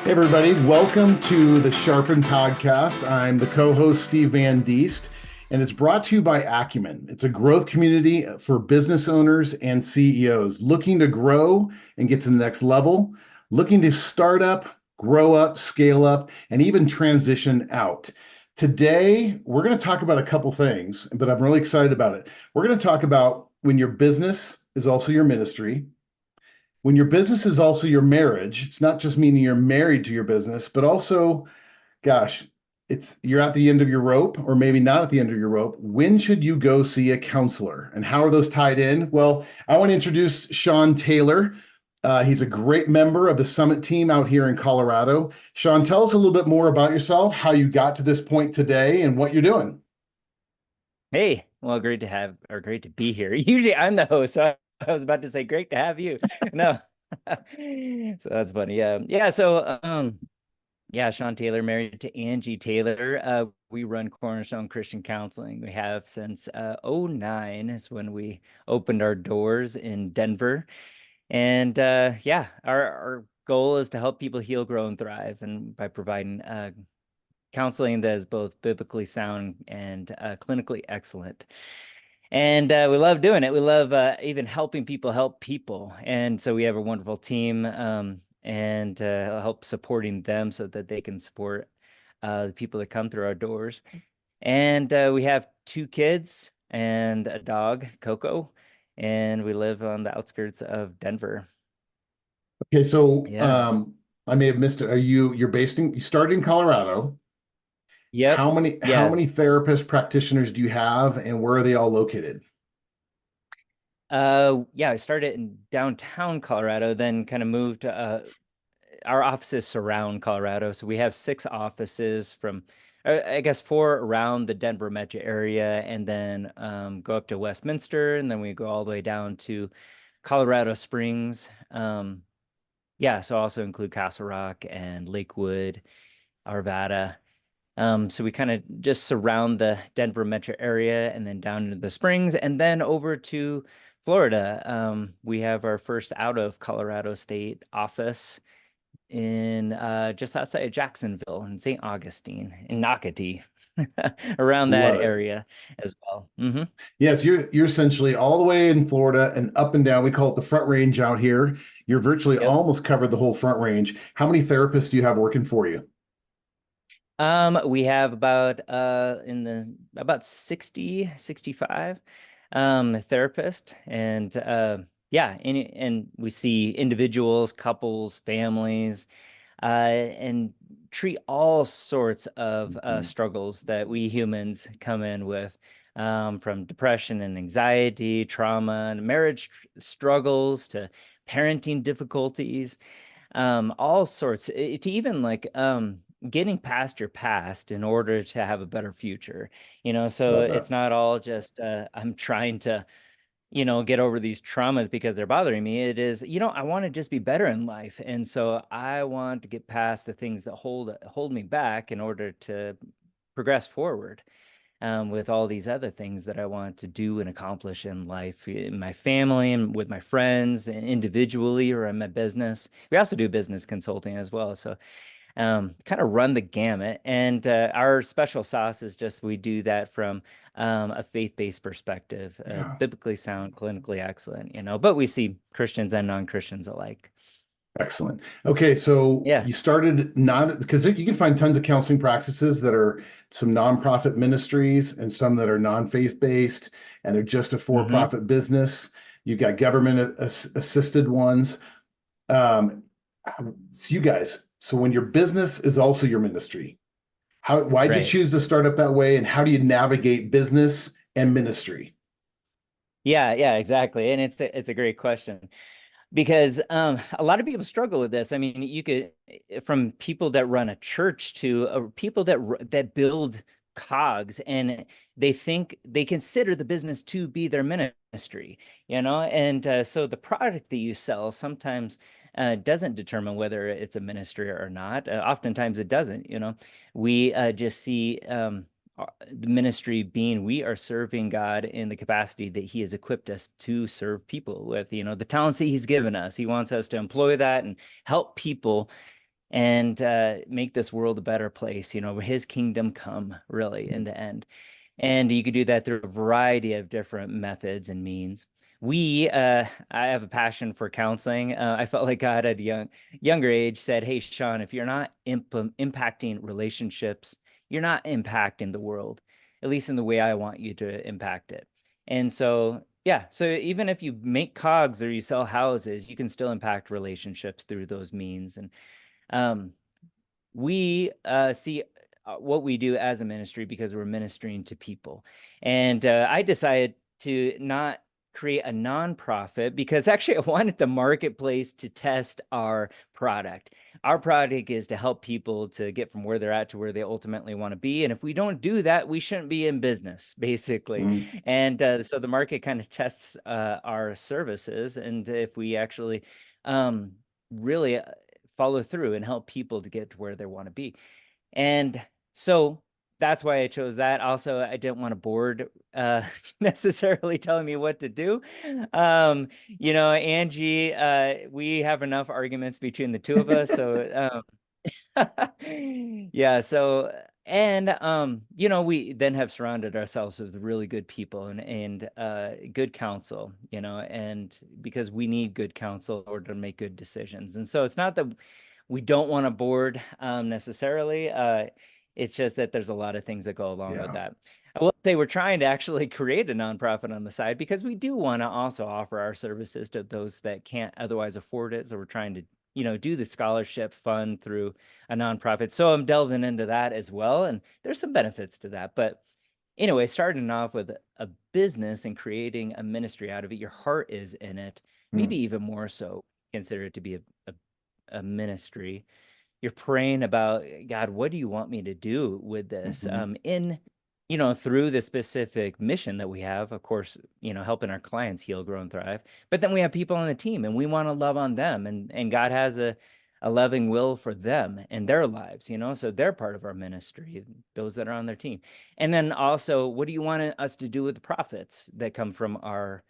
Hey, everybody. Welcome to the Sharpen Podcast. I'm the co-host, Steve Van Diest, and it's brought to you by Acumen. It's a growth community for business owners and CEOs looking to grow and get to the next level, looking to start up, grow up, scale up, and even transition out. Today, we're going to talk about a couple things, but I'm really excited about it. We're going to talk about when your business is also your ministry, when your business is also your marriage. It's not just meaning you're married to your business, but also, gosh, it's you're at the end of your rope, or maybe not at the end of your rope. When should you go see a counselor, and how are those tied in? Well, I want to introduce Sean Taylor. He's a great member of the Summit team out here in Colorado. Sean, tell us a little bit more about yourself, how you got to this point today, and what you're doing. Hey, well, great to be here. Usually I'm the host, so I was about to say great to have you. No. So that's funny. Yeah. Sean Taylor, married to Angie Taylor. We run Cornerstone Christian Counseling. We have since '09 is when we opened our doors in Denver. And yeah, our goal is to help people heal, grow, and thrive, and by providing counseling that is both biblically sound and clinically excellent. And we love doing it. We love even helping people help people. And so we have a wonderful team and help supporting them so that they can support the people that come through our doors. And we have two kids and a dog, Coco, and we live on the outskirts of Denver. Okay, so Yes. I may have missed it. You started in Colorado. Yep. How many Yeah. therapist practitioners do you have, and where are they all located? Yeah, I started in downtown Colorado, then kind of moved to our offices surround Colorado. So we have six offices from, I guess, four around the Denver metro area, and then go up to Westminster, and then we go all the way down to Colorado Springs. Yeah, so also include Castle Rock and Lakewood, Arvada. So we kind of just surround the Denver metro area and then down into the Springs and then over to Florida. We have our first out of Colorado State office in just outside of Jacksonville in St. Augustine in Nocatee, around that Love it. area as well. Yes, you're essentially all the way in Florida and up and down. We call it the Front Range out here. You're virtually Yep. almost covered the whole Front Range. How many therapists do you have working for you? We have about 60, 65 therapist and yeah, and we see individuals, couples, families, and treat all sorts of Mhm. struggles that we humans come in with, from depression and anxiety, trauma and marriage struggles to parenting difficulties, all sorts, to even like getting past your past in order to have a better future. So Love it's that. not all just I'm trying to get over these traumas because they're bothering me. It is, I want to just be better in life. And so I want to get past the things that hold me back in order to progress forward, with all these other things that I want to do and accomplish in life, in my family and with my friends and individually or in my business. We also do business consulting as well. So kind of run the gamut. And our special sauce is just we do that from a faith-based perspective, Yeah. biblically sound, clinically excellent, but we see Christians and non-Christians alike. Excellent. Okay, so Yeah. you started not because you can find tons of counseling practices that are some nonprofit ministries and some that are non-faith based, and they're just a hmm for-profit business. You've got government assisted ones. So you guys, so when your business is also your ministry, why'd you Right. choose to start up that way, and how do you navigate business and ministry? Yeah, exactly. And it's a great question because a lot of people struggle with this. I mean, you could, from people that run a church to people that build cogs, and they consider the business to be their ministry, and so the product that you sell sometimes doesn't determine whether it's a ministry or not. Oftentimes it doesn't. We just see the ministry being we are serving God in the capacity that He has equipped us to serve people with, the talents that He's given us. He wants us to employ that and help people and make this world a better place, his kingdom come really in the end. And you could do that through a variety of different methods and means. I have a passion for counseling. I felt like God at a younger age said, "Hey, Sean, if you're not impacting relationships, you're not impacting the world, at least in the way I want you to impact it." And so, yeah, so even if you make cogs or you sell houses, you can still impact relationships through those means. And um, we see what we do as a ministry because we're ministering to people. And I decided to not create a nonprofit because actually I wanted the marketplace to test our product. Our product is to help people to get from where they're at to where they ultimately want to be. And if we don't do that, we shouldn't be in business, basically. Mm. And so the market kind of tests our services. And if we actually really follow through and help people to get to where they want to be. And so that's why I chose that. Also, I didn't want a board necessarily telling me what to do. Angie, we have enough arguments between the two of us. So yeah, so and we then have surrounded ourselves with really good people and good counsel, and because we need good counsel in order to make good decisions. And so it's not that we don't want a board necessarily. It's just that there's a lot of things that go along with Yeah. that. I will say we're trying to actually create a nonprofit on the side because we do want to also offer our services to those that can't otherwise afford it. So we're trying to, do the scholarship fund through a nonprofit. So I'm delving into that as well. And there's some benefits to that. But anyway, starting off with a business and creating a ministry out of it, your heart is in it, maybe Mm. even more so, consider it to be a ministry. You're praying about, God, what do you want me to do with this? Hmm. Through the specific mission that we have, of course, helping our clients heal, grow, and thrive. But then we have people on the team and we want to love on them. And God has a loving will for them and their lives, so they're part of our ministry, those that are on their team. And then also, what do you want us to do with the profits that come from our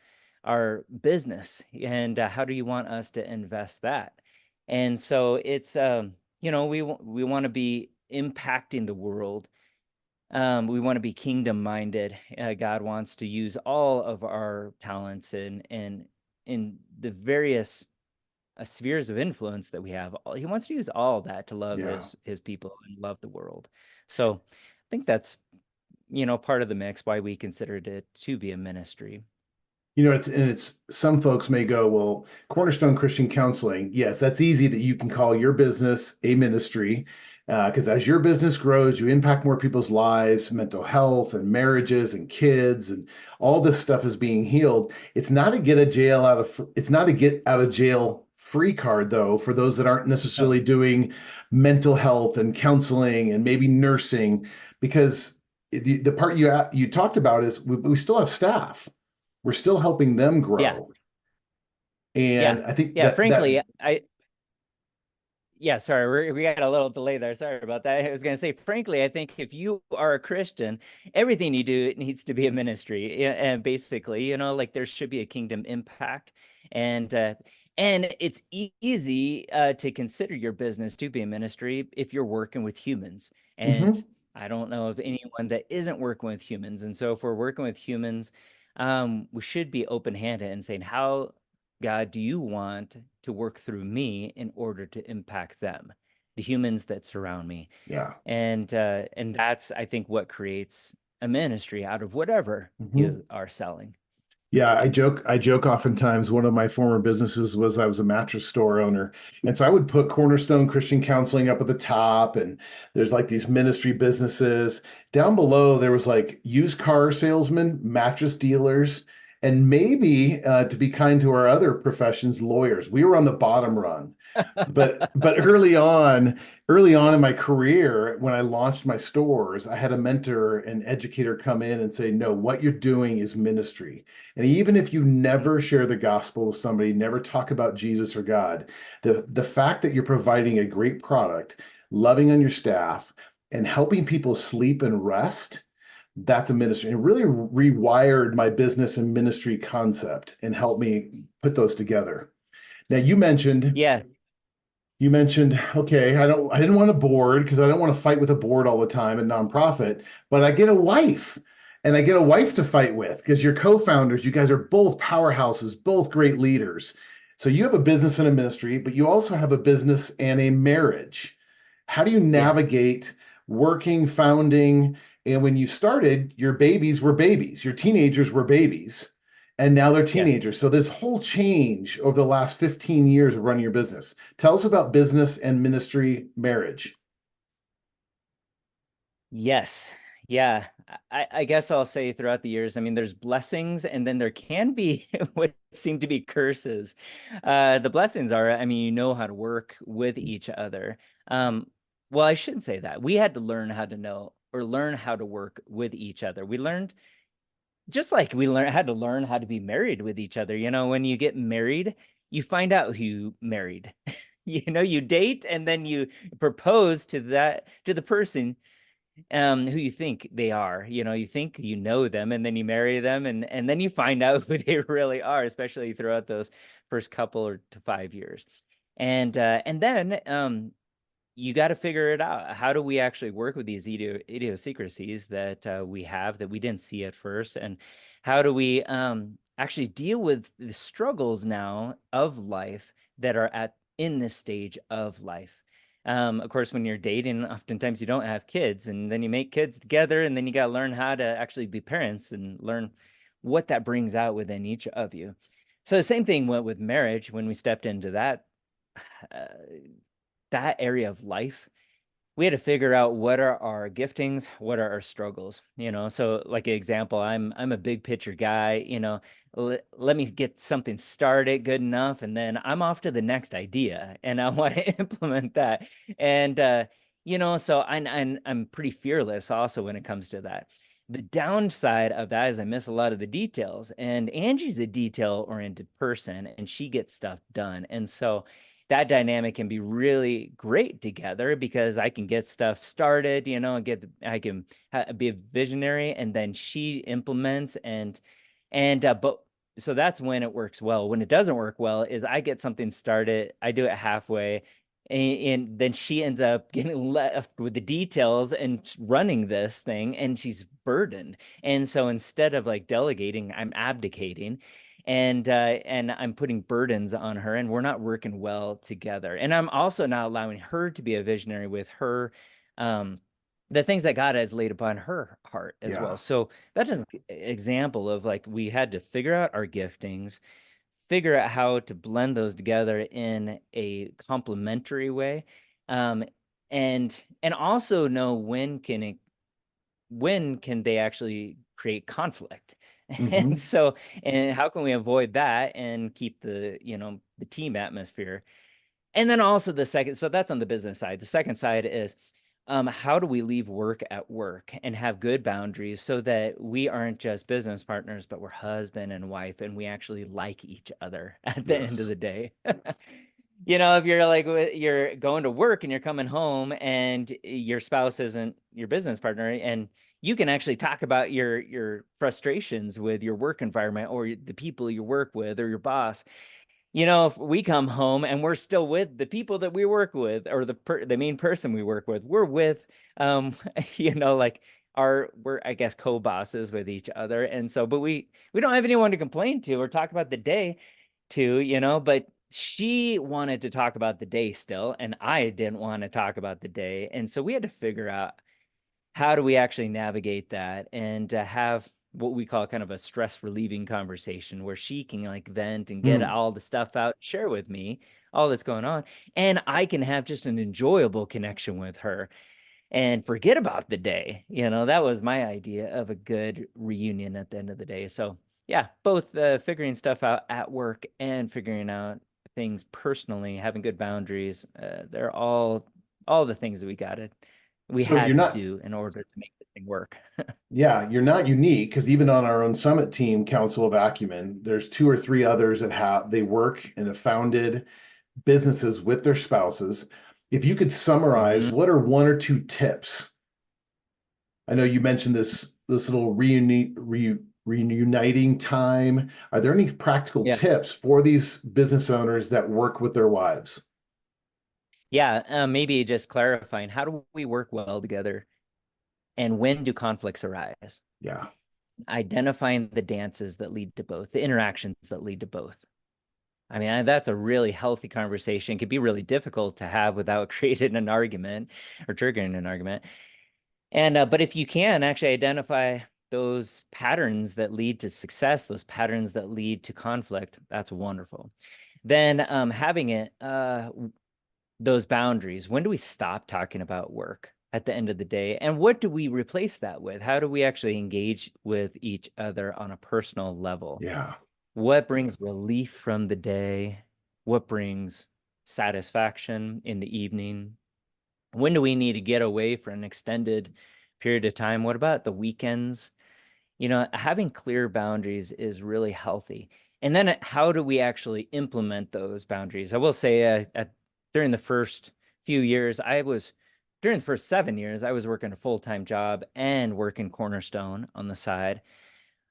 business? And how do you want us to invest that? And so it's we want to be impacting the world. We want to be kingdom minded. God wants to use all of our talents and in the various spheres of influence that we have. He wants to use all that to love Yeah. his people and love the world. So I think that's part of the mix why we considered it to be a ministry. It's some folks may go, well, Cornerstone Christian Counseling, yes, that's easy that you can call your business a ministry, because as your business grows, you impact more people's lives, mental health and marriages and kids, and all this stuff is being healed. It's not a get out of jail free card though for those that aren't Oh, necessarily doing mental health and counseling and maybe nursing, because the part you talked about is we still have staff, we're still helping them yeah, grow. yeah, And I think yeah. that Frankly, yeah, sorry, we got a little delay there. Sorry about that. I was going to say, frankly, I think if you are a Christian, everything you do needs to be a ministry. And basically, like there should be a kingdom impact, and it's easy to consider your business to be a ministry if you're working with humans. And Mhm. I don't know of anyone that isn't working with humans. And so, if we're working with humans, we should be open-handed and saying, "How, God, do you want to work through me in order to impact them, the humans that surround me?" Yeah. And that's, I think, what creates a ministry out of whatever Mhm. you are selling. Yeah, I joke oftentimes. One of my former businesses was I was a mattress store owner. And so I would put Cornerstone Christian Counseling up at the top, and there's like these ministry businesses. Down below, there was like used car salesmen, mattress dealers, and maybe to be kind to our other professions, lawyers. We were on the bottom rung. But early on in my career, when I launched my stores, I had a mentor and educator come in and say, no, what you're doing is ministry. And even if you never share the gospel with somebody, never talk about Jesus or God, the fact that you're providing a great product, loving on your staff, and helping people sleep and rest, that's a ministry. And it really rewired my business and ministry concept and helped me put those together. Now, you mentioned Yeah. You mentioned, okay, I didn't want a board because I don't want to fight with a board all the time in nonprofit, but I get a wife and I get a wife to fight with because you're co-founders. You guys are both powerhouses, both great leaders. So you have a business and a ministry, but you also have a business and a marriage. How do you Yeah. navigate working, founding? And when you started, your babies were babies, your teenagers were babies, and now they're Yeah. teenagers. So this whole change over the last 15 years of running your business. Tell us about business and ministry marriage. Yes. Yeah. I guess I'll say throughout the years, I mean, there's blessings and then there can be what seem to be curses. The blessings are, I mean, you know how to work with each other. Um, well, I shouldn't say that. We had to learn how to know or learn how to work with each other. We learned just like we had to learn how to be married with each other. You know, when you get married, you find out who you married. You date and then you propose to the person who you think they are. You think you know them and then you marry them and then you find out who they really are, especially throughout those first couple or to 5 years. And then you got to figure it out. How do we actually work with these idiosyncrasies that we have that we didn't see at first? And how do we actually deal with the struggles now of life that are at in this stage of life? Of course, when you're dating, oftentimes you don't have kids, and then you make kids together, and then you got to learn how to actually be parents and learn what that brings out within each of you. So the same thing went with marriage when we stepped into uh, that area of life. We had to figure out what are our giftings, what are our struggles, So like an example, I'm a big picture guy, let me get something started good enough and then I'm off to the next idea and I want to implement that. And so I'm pretty fearless also when it comes to that. The downside of that is I miss a lot of the details, and Angie's a detail oriented person and she gets stuff done. And so that dynamic can be really great together because I can get stuff started, I can be a visionary and then she implements but so that's when it works well. When it doesn't work well is I get something started, I do it halfway, and then she ends up getting left with the details and running this thing and she's burdened. And so instead of like delegating, I'm abdicating and I'm putting burdens on her and we're not working well together. And I'm also not allowing her to be a visionary with her um the things that God has laid upon her heart as well. Yeah. So that's just an example of like we had to figure out our giftings, figure out how to blend those together in a complementary way. Um and also know when can they actually create conflict. And Hmm. so and how can we avoid that and keep the team atmosphere. And then also the second, so that's on the business side. The second side is how do we leave work at work and have good boundaries so that we aren't just business partners, but we're husband and wife and we actually like each other at the end of Yes. the day. If you're like you're going to work and you're coming home and your spouse isn't your business partner, and you can actually talk about your frustrations with your work environment or the people you work with or your boss. If we come home and we're still with the people that we work with or the main person we work with, we're with like we're I guess co-bosses with each other. And so but we don't have anyone to complain to or talk about the day to, but she wanted to talk about the day still and I didn't want to talk about the day. And so we had to figure out how do we actually navigate that and have what we call kind of a stress relieving conversation where she can like vent and get Hmm. all the stuff out, share with me all that's going on, and I can have just an enjoyable connection with her and forget about the day. That was my idea of a good reunion at the end of the day. So yeah, both figuring stuff out at work and figuring out things personally, having good boundaries, they're all the things that we So you're had to not, do in order to make this thing work. yeah, you're not unique because even on our own summit team, Council of Acumen, there's two or three others that they work and have founded businesses with their spouses. If you could summarize, Mhm. what are one or two tips? I know you mentioned this little reuniting time. Are there any practical Yeah. tips for these business owners that work with their wives? Yeah, maybe just clarifying, how do we work well together and when do conflicts arise? Yeah. Identifying the dances that lead to both, the interactions that lead to both. I mean, that's a really healthy conversation. It could be really difficult to have without creating an argument or triggering an argument. And but if you can actually identify those patterns that lead to success, those patterns that lead to conflict, that's wonderful. Then having it those boundaries. When do we stop talking about work at the end of the day? And what do we replace that with? How do we actually engage with each other on a personal level? Yeah. What brings relief from the day? What brings satisfaction in the evening? When do we need to get away for an extended period of time? What about the weekends? Having clear boundaries is really healthy. And then how do we actually implement those boundaries? I will say during the first few years, during the first 7 years, I was working a full-time job and working Cornerstone on the side.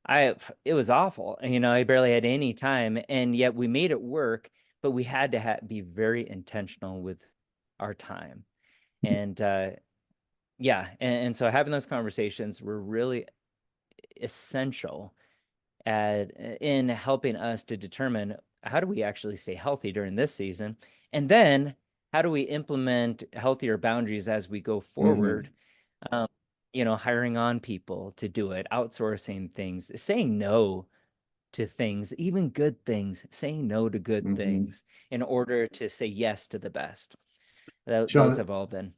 It was awful. I barely had any time, and yet we made it work, but we had to be very intentional with our time. And yeah, and so having those conversations were really essential in helping us to determine how do we actually stay healthy during this season, and then how do we implement healthier boundaries as we go Hmm. forward. Um, hiring on people to do it, outsourcing things, saying no to things, even good things, saying no to good Hmm. things in order to say yes to the best. Those Sean, have all been.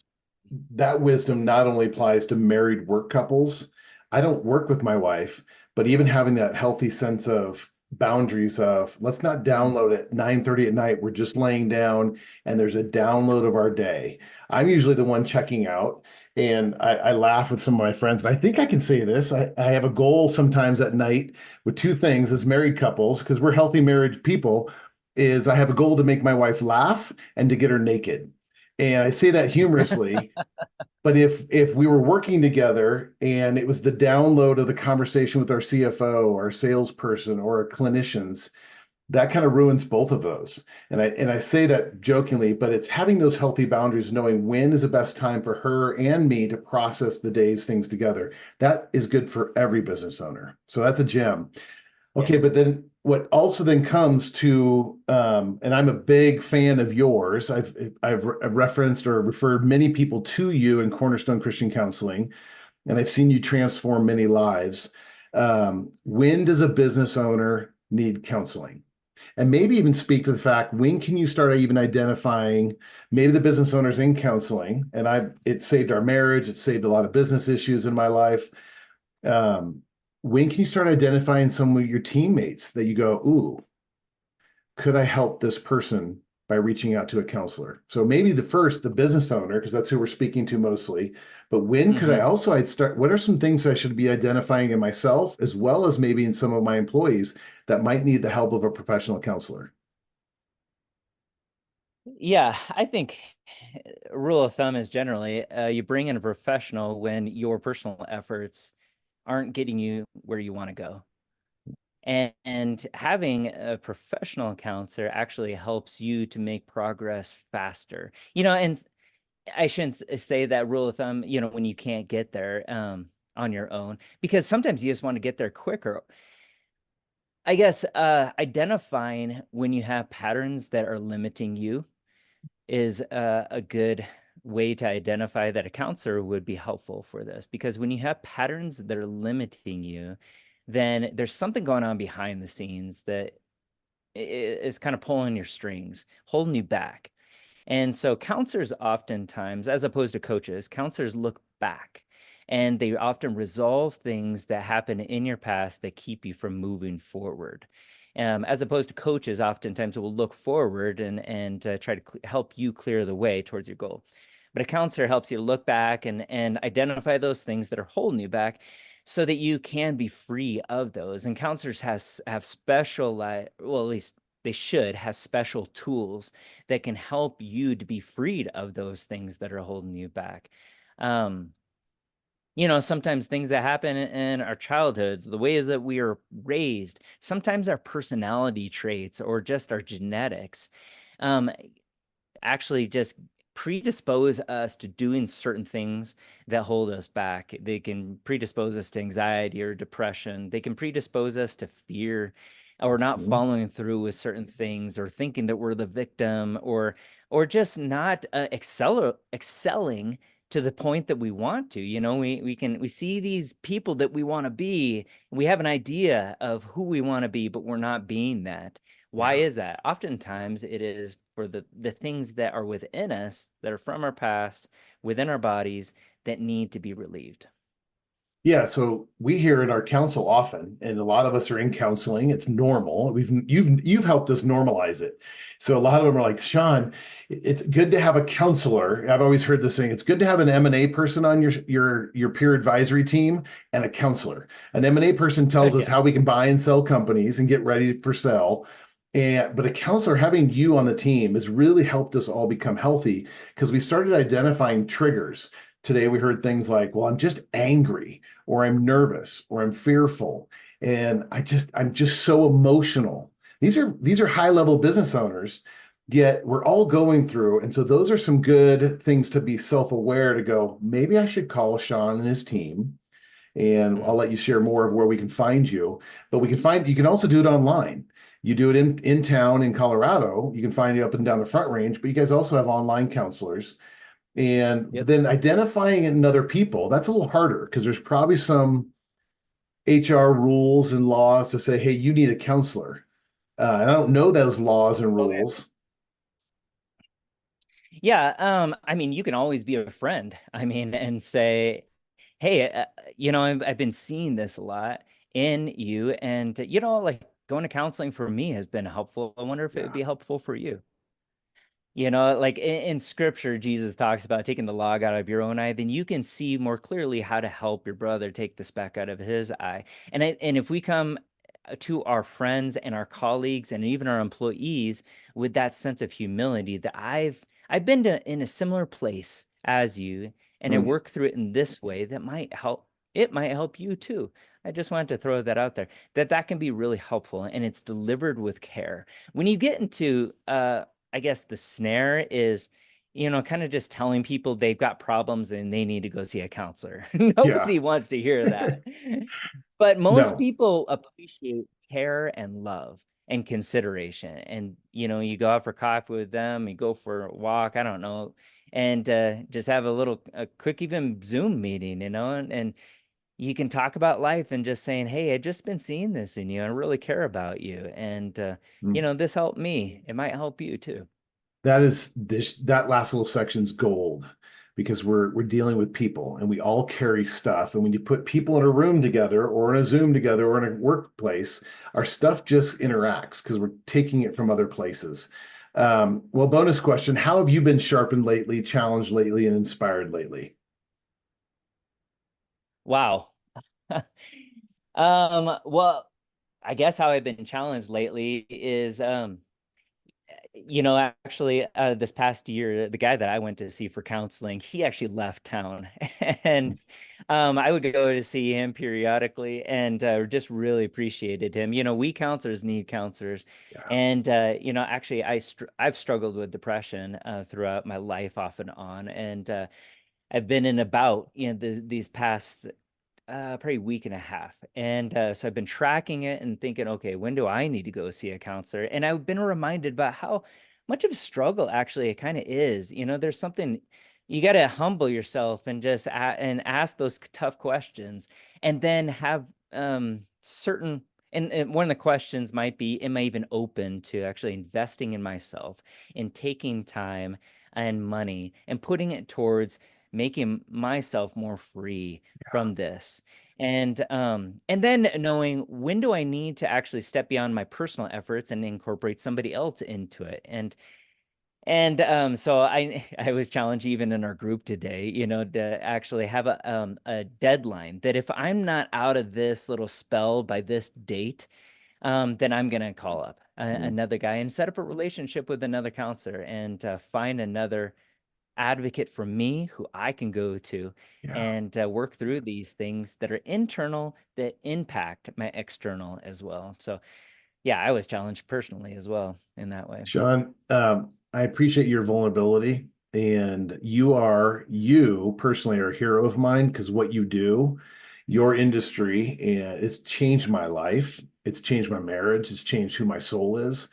that wisdom not only applies to married work couples. I don't work with my wife, but even having that healthy sense of boundaries of let's not download at 9:30 at night. We're just laying down and there's a download of our day. I'm usually the one checking out. And I laugh with some of my friends, and I think I can say this. I have a goal sometimes at night with two things as married couples, because we're healthy married people, is I have a goal to make my wife laugh and to get her naked. And I say that humorously, but if we were working together and it was the download of the conversation with our CFO or our salesperson or our clinicians, that kind of ruins both of those. And I say that jokingly, but it's having those healthy boundaries, knowing when is the best time for her and me to process the day's things together. That is good for every business owner. So that's a gem. Yeah. Okay, but then what also then comes to, and I'm a big fan of yours. I've referenced or referred many people to you in Cornerstone Christian Counseling, and I've seen you transform many lives. When does a business owner need counseling? And maybe even speak to the fact, when can you start even identifying maybe the business owners in counseling? And it saved our marriage, it saved a lot of business issues in my life. um, when can you start identifying some of your teammates that you go, ooh, could I help this person by reaching out to a counselor? So maybe the business owner, because that's who we're speaking to mostly. But when could I Hmm. also, I'd start, what are some things I should be identifying in myself, as well as maybe in some of my employees that might need the help of a professional counselor? Yeah, I think rule of thumb is generally you bring in a professional when your personal efforts aren't getting you where you want to go. And having a professional counselor actually helps you to make progress faster. And I shouldn't say that rule of thumb, when you can't get there on your own, because sometimes you just want to get there quicker. I guess identifying when you have patterns that are limiting you is a good way to identify that a counselor would be helpful for this. Because when you have patterns that are limiting you, then there's something going on behind the scenes that is kind of pulling your strings, holding you back. And so counselors oftentimes, as opposed to coaches, counselors look back and they often resolve things that happen in your past that keep you from moving forward. As opposed to coaches, oftentimes will look forward and try to help you clear the way towards your goal. But a counselor helps you to look back and identify those things that are holding you back so that you can be free of those. And counselors have special, well, at least they should have special tools that can help you to be freed of those things that are holding you back. Um, sometimes things that happen in our childhoods, the way that we are raised, sometimes our personality traits or just our genetics, um, actually just predispose us to doing certain things that hold us back. They can predispose us to anxiety or depression. They can predispose us to fear or not Mhm. following through with certain things or thinking that we're the victim or just not excelling to the point that we want to. We see these people that we want to be. We have an idea of who we want to be, but we're not being that. Why Yeah. is that? Oftentimes it is for the things that are within us, that are from our past, within our bodies, that need to be relieved. Yeah, so we hear in our council often, and a lot of us are in counseling. It's normal. You've helped us normalize it. So a lot of them are like, Sean, it's good to have a counselor. I've always heard this saying, it's good to have an M&A person on your peer advisory team and a counselor. An M&A person tells us Yeah. how we can buy and sell companies and get ready for sale. But a counselor having you on the team has really helped us all become healthy because we started identifying triggers. Today we heard things like, well, I'm just angry, or I'm nervous, or I'm fearful, and I'm just so emotional. These are high level business owners, yet we're all going through. And so those are some good things to be self-aware to go, maybe I should call Sean and his team, and I'll Mhm. let you share more of where we can find you. But you can also do it online. You do it in town in Colorado. You can find it up and down the Front Range, but you guys also have online counselors. And Yep. then identifying it in other people, that's a little harder because there's probably some HR rules and laws to say, hey, you need a counselor. And I don't know those laws and Oh, yeah. rules. Yeah, I mean, you can always be a friend. I mean, and say, hey, I've been seeing this a lot in you, and like going to counseling for me has been helpful. I wonder if it would Yeah. be helpful for you. Like in scripture, Jesus talks about taking the log out of your own eye, then you can see more clearly how to help your brother take the speck out of his eye. And if we come to our friends and our colleagues and even our employees with that sense of humility that I've been in a similar place as you, and I Mm, work through it in this way, it might help you too. I just wanted to throw that out there, that can be really helpful, and it's delivered with care. When you get into I guess the snare is, kind of just telling people they've got problems and they need to go see a counselor. yeah. Nobody wants to hear that. But most No. people appreciate care and love and consideration. And, you go out for coffee with them, you go for a walk, I don't know, and just have a quick, even Zoom meeting, and you can talk about life and just saying, hey, I've just been seeing this in you. I really care about you. And, Mm. this helped me. It might help you too. That last little section's gold because we're dealing with people and we all carry stuff. And when you put people in a room together or in a Zoom together or in a workplace, our stuff just interacts because we're taking it from other places. Well, bonus question: how have you been sharpened lately, challenged lately, and inspired lately? Wow. Well, I guess how I've been challenged lately is, actually, this past year, the guy that I went to see for counseling, he actually left town, and I would go to see him periodically, and just really appreciated him. We counselors need counselors, Yeah. and actually, I've struggled with depression throughout my life, off and on, and I've been in about these past probably week and a half. And so I've been tracking it and thinking, okay, when do I need to go see a counselor? And I've been reminded about how much of a struggle actually it kind of is. There's something you got to humble yourself and just and ask those tough questions, and then have certain. And one of the questions might be, am I even open to actually investing in myself, in taking time and money and putting it towards making myself more free from this? And then knowing, when do I need to actually step beyond my personal efforts and incorporate somebody else into it? And so I was challenged even in our group today, to actually have a deadline, that if I'm not out of this little spell by this date, then I'm gonna call up Mm. another guy and set up a relationship with another counselor, and find another advocate for me who I can go to, Yeah. and work through these things that are internal that impact my external as well. So yeah, I was challenged personally as well in that way. Sean, I appreciate your vulnerability. And you personally are a hero of mine because what you do, your industry, and it's changed my life. It's changed my marriage. It's changed who my soul is.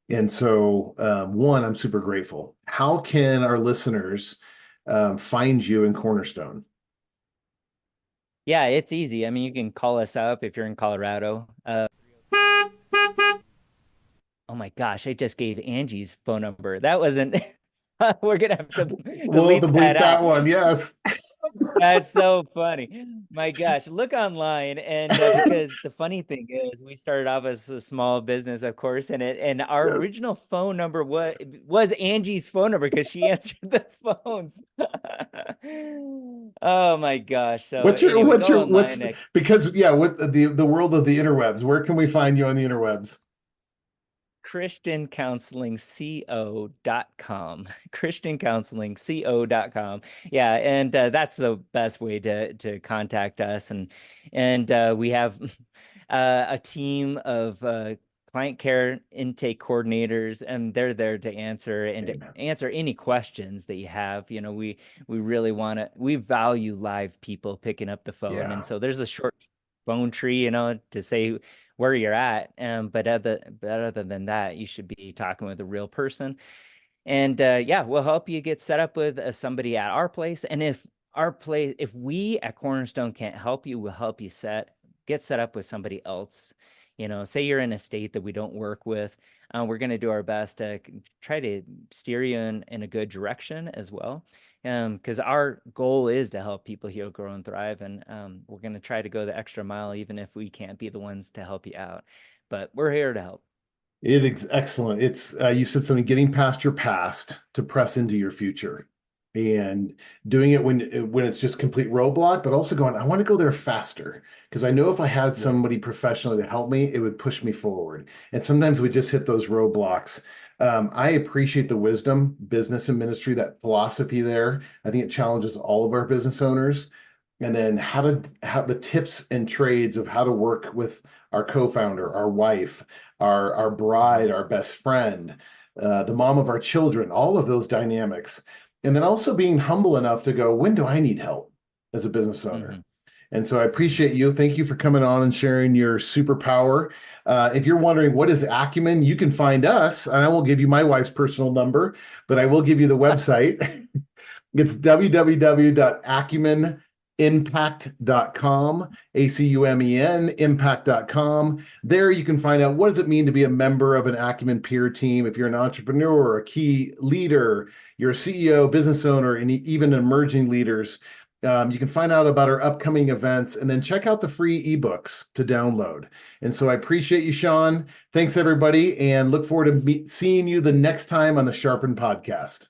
And so, one, I'm super grateful. How can our listeners find you in Cornerstone? Yeah, it's easy. I mean, you can call us up if you're in Colorado. Oh my gosh, I just gave Angie's phone number. That wasn't, we're gonna have to We'll have to delete that bleep that out. one. Yes. That's so funny. My gosh, look online and because the funny thing is we started off as a small business, of course, and our Yes. original phone number was Angie's phone number because she answered the phones. Oh my gosh. So anyway, go online at because yeah, with the world of the interwebs, where can we find you on the interwebs? ChristianCounselingCO.com. ChristianCounselingCO.com. Yeah, and that's the best way to contact us. And we have a team of client care intake coordinators, and they're there to answer and to Amen. answer any questions that you have. We really want to, we value live people picking up the phone. And Yeah. so there's a short phone tree, to say where you're at. But other than that, you should be talking with a real person. And yeah, we'll help you get set up with somebody at our place. And if we at Cornerstone can't help you, we'll help you get set up with somebody else. Say you're in a state that we don't work with. We're going to do our best to try to steer you in a good direction as well. Because our goal is to help people heal, grow, and thrive. And we're going to try to go the extra mile, even if we can't be the ones to help you out. But we're here to help. It is excellent. It's you said something, getting past your past to press into your future, and doing it when it's just complete roadblock, but also going, I want to go there faster because I know if I had Yeah. somebody professionally to help me, it would push me forward. And sometimes we just hit those roadblocks. I appreciate the wisdom, business and ministry, that philosophy there. I think it challenges all of our business owners. And then how to have the tips and trades of how to work with our co-founder, our wife, our Mhm. bride, our best friend, the mom of our children, all of those dynamics. And then also being humble enough to go, when do I need help as a business owner? Mhm. And so I Mhm. appreciate you. Thank you for coming on and sharing your superpower. If you're wondering what is Acumen, you can find us, and I won't give you my wife's personal number, but I will give you the website. It's www.acumenimpact.com, ACUMEN, impact.com. There you can find out what does it mean to be a member of an Acumen peer team. If you're an entrepreneur, a key leader, you're a CEO, business owner, and even emerging leaders, you can find out about our upcoming events and then check out the free ebooks to download. And so I appreciate you, Sean. Thanks, everybody, and look forward to seeing you the next time on the Sharpen podcast.